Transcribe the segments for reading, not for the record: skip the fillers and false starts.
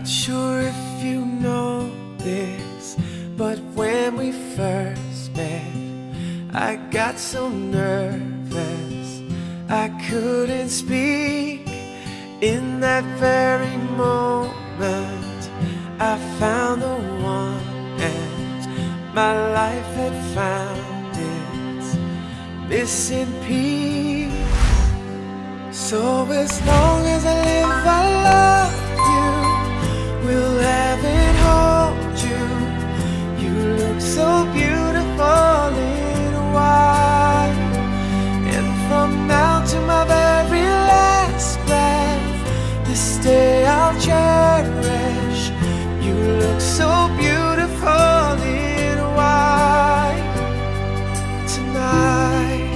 sure if you know this, but when we first met, I got so nervous I couldn't speak. In that very moment I found the one, and my life had found its missing piece. So as long as I live, I love you, will have and hold you. You look so beautiful in white, and from now to my very last breath, this day I'll cherish. You look so beautiful in white tonight.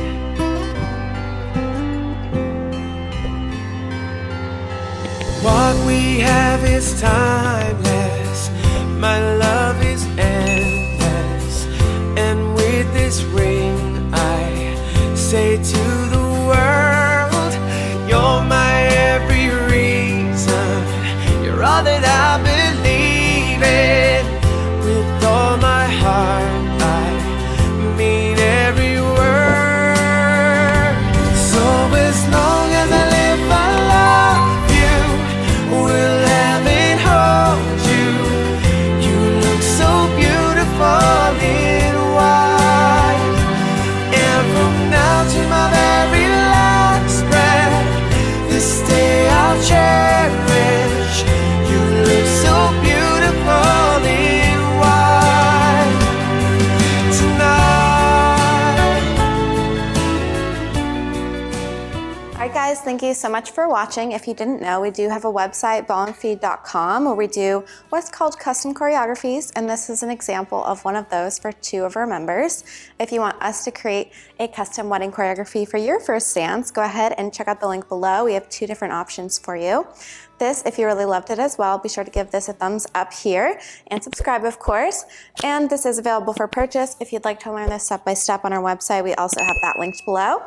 What we have is timeless, my love is endless, and with this ring I say to the world, you're my every reason, you're all that I believe in. With all my heart I mean every word. So as long as I live, I love you, will have and hold you. You look so beautiful in white, and from now to my very last breath, this day I'll cherish. You look so beautiful in white tonight. Alright guys, thank you so much for watching. If you didn't know, we do have a website, ballroomfeed.com, where we do what's called custom choreographies, and this is an example of one of those for 2 of our members. If you want us to create a custom wedding choreography for your first dance, go ahead and check out the link below. We have 2 different options for you. This, if you really loved it as well, be sure to give this a thumbs up here and subscribe, of course. And this is available for purchase. If you'd like to learn this step by step on our website, we also have that linked below.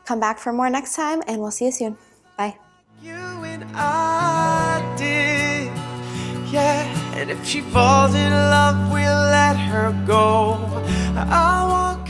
Come back for more next time, and we'll see you soon. Bye. You and I did, yeah. And if she falls in love, we'll let her go. I walk